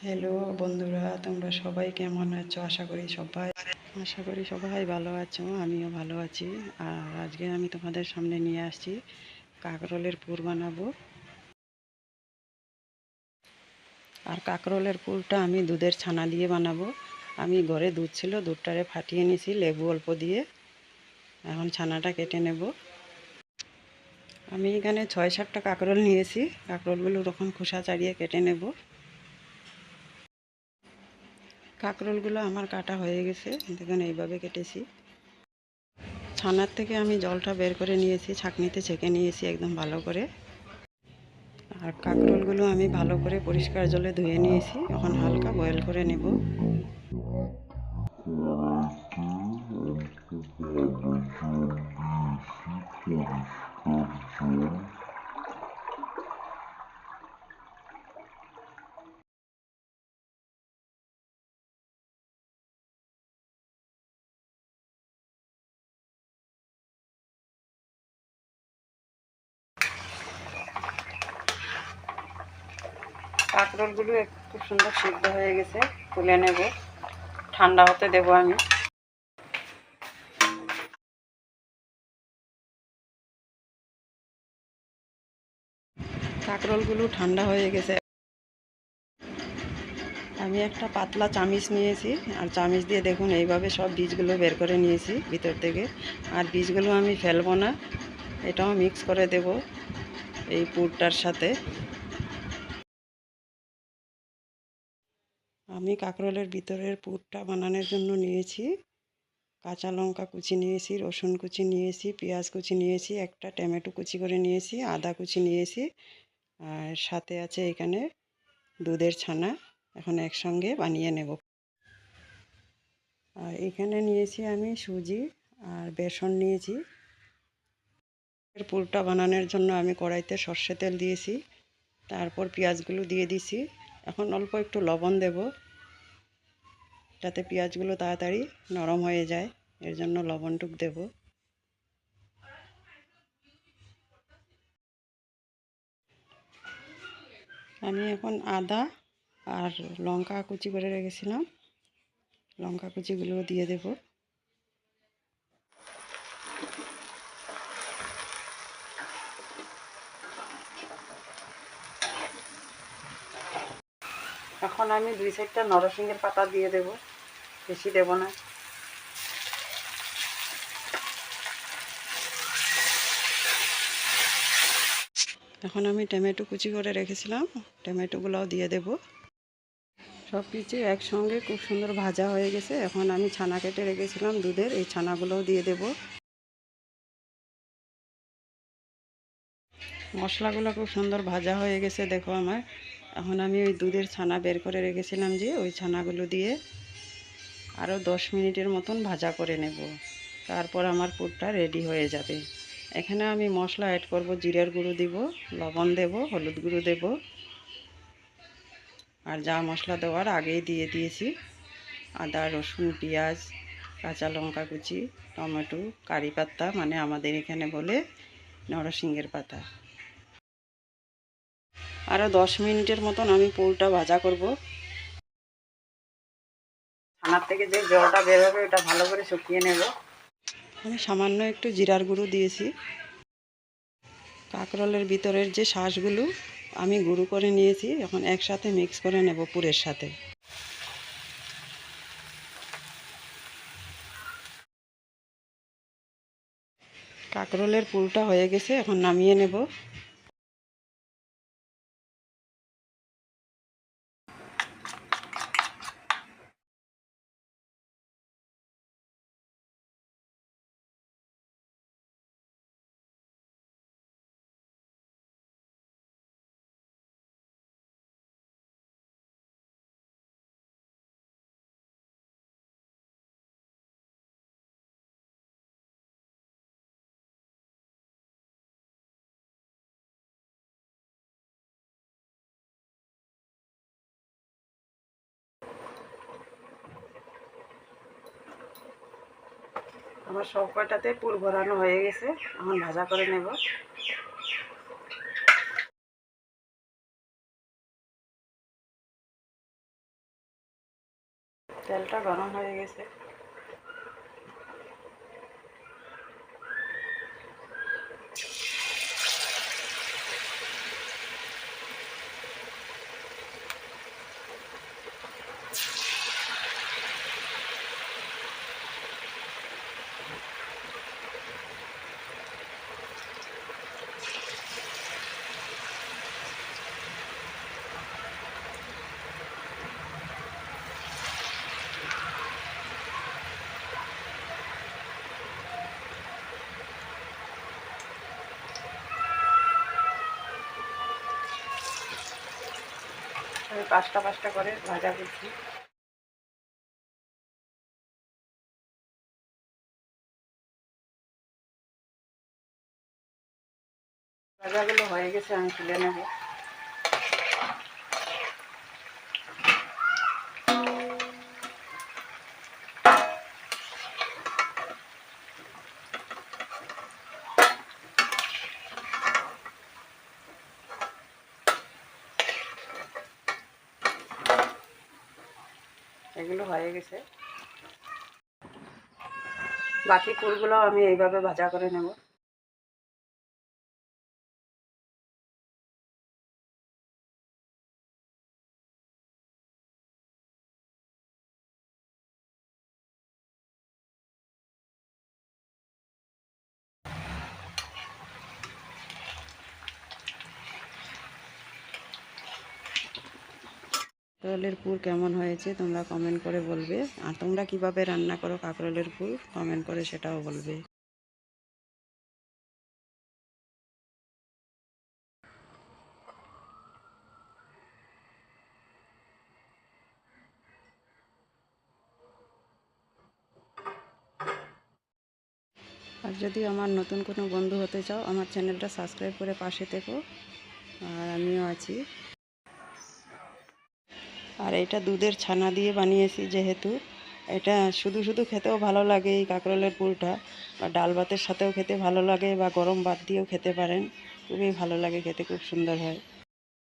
Hello বন্ধুরা, তোমরা সবাই কেমন আছো? আশা করি সবাই ভালো আছো। আমিও ভালো আছি। আর আজকে আমি তোমাদের সামনে নিয়ে আসছি কাঁকরোলের পুর বানাবো। আর কাঁকরোলের পুরটা আমি দুধের ছানা দিয়ে বানাবো। আমি ঘরে দুধ ছিল, দুধটারে ফাটিয়ে নিয়েছি লেবু অল্প দিয়ে। এখন ছানাটা কেটে নেব। আমি এখানে 6-7টা কাঁকরোল নিয়েছি। কাঁকরোলগুলো তখন খোসা ছাড়িয়ে কেটে নেব। কাঁকরোলগুলো আমার কাটা হয়ে গেছে, দেখুন এইভাবে কেটেছি। ছানার থেকে আমি জলটা বের করে নিয়েছি, ছাঁকনিতে ছেঁকে নিয়েছি একদম ভালো করে। আর কাঁকরোলগুলো আমি ভালো করে পরিষ্কার জলে ধুয়ে নিয়েছি, এখন হালকা বয়েল করে নেব। কাঁকরোলগুলো খুব সুন্দর সিদ্ধ হয়ে গেছে, তুলে নেব। ঠান্ডা হতে দেব আমি। কাঁকরোলগুলো ঠান্ডা হয়ে গেছে। আমি একটা পাতলা চামিচ নিয়েছি, আর চামিচ দিয়ে দেখুন এইভাবে সব বীজগুলো বের করে নিয়েছি ভিতর থেকে। আর বীজগুলো আমি ফেলবো না, এটাও মিক্স করে দেব এই পুরটার সাথে। আমি কাঁকরোলের ভিতরের পুরটা বানানোর জন্য নিয়েছি কাঁচা লঙ্কা কুচি নিয়েছি, রসুন কুচি নিয়েছি, পেঁয়াজ কুচি নিয়েছি, একটা টমেটো কুচি করে নিয়েছি, আদা কুচি নিয়েছি, আর সাথে আছে এখানে দুধের ছানা। এখন একসঙ্গে বানিয়ে নেব। আর এখানে নিয়েছি আমি সুজি আর বেসন নিয়েছি। এর পুরটা বানানোর জন্য আমি কড়াইতে সর্ষে তেল দিয়েছি, তারপর পেঁয়াজগুলো দিয়ে দিছি। এখন অল্প একটু লবণ দেব, যাতে পেঁয়াজগুলো তাড়াতাড়ি নরম হয়ে যায়, এর জন্য লবণটুক দেব। আমি এখন আদা আর লঙ্কা কুচি করে রেখেছিলাম, লঙ্কা কুচিগুলো দিয়ে দেব। এখন আমি 2-4টা নরসিংহের পাতা দিয়ে দেব, বেশি দেব না। এখন আমি টমেটো কুচি করে রেখেছিলাম, টমেটোগুলোও দিয়ে দেব। সব কিছু একসঙ্গে খুব সুন্দর ভাজা হয়ে গেছে। এখন আমি ছানা কেটে রেখেছিলাম দুধের, এই ছানাগুলোও দিয়ে দেব। মশলাগুলো খুব সুন্দর ভাজা হয়ে গেছে দেখো আমার। এখন আমি ওই দুধের ছানা বের করে রেখেছিলাম যে, ওই ছানাগুলো দিয়ে আরও 10 মিনিটের মতন ভাজা করে নেব। তারপর আমার পুরটা রেডি হয়ে যাবে। এখানে আমি মশলা অ্যাড করব, জিরার গুঁড়ো দিব, লবণ দেব, হলুদ গুঁড়ো দেব, আর যা মশলা দেওয়ার আগেই দিয়ে দিয়েছি। আদা, রসুন, পেঁয়াজ, কাঁচা লঙ্কা কুচি, টমেটো, কারি পাতা, মানে আমাদের এখানে বলে নরসিংহের পাতা। আরও 10 মিনিটের মতন আমি পুরটা ভাজা করব। ছানার থেকে যে জলটা বের হবে ওটা ভালো করে শুকিয়ে নেব। আমি সামান্য একটু জিরার গুঁড়ো দিয়েছি। কাঁকরোলের ভিতরের যে শাঁসগুলো আমি গুঁড়ো করে নিয়েছি, এখন একসাথে মিক্স করে নেব পুরের সাথে। কাঁকরোলের পুরটা হয়ে গেছে, এখন নামিয়ে নেব। আমার সব কয়টাতে পুর ভরানো হয়ে গেছে, এখন ভাজা করে নেব। তেলটা গরম হয়ে গেছে। আমি পাঁচটা পাঁচটা করে ভাজা করছি। ভাজাগুলো হয়ে গেছে, আমি তুলে নেব। এগুলো হয়ে গেছে। বাকি ফুলগুলো আমি এইভাবে ভাজা করে নেব। কাঁকরোলের পুর কেমন হয়েছে তোমরা কমেন্ট করে বলবে, আর তোমরা কিভাবে রান্না করো কাঁকরোলের পুর কমেন্ট করে সেটাও বলবে। আর যদি আমার নতুন কোনো বন্ধু হতে চাও, আমার চ্যানেলটা সাবস্ক্রাইব করে পাশে থেকো। আর আমিও আছি। আর এটা দুধের ছানা দিয়ে বানিয়েছি, যেহেতু এটা শুধু শুধু খেতেও ভালো লাগে এই কাঁকরোলের পুরটা, বা ডাল ভাতের সাথেও খেতে ভালো লাগে, বা গরম ভাত দিয়েও খেতে পারেন। খুবই ভালো লাগে খেতে, খুব সুন্দর হয়।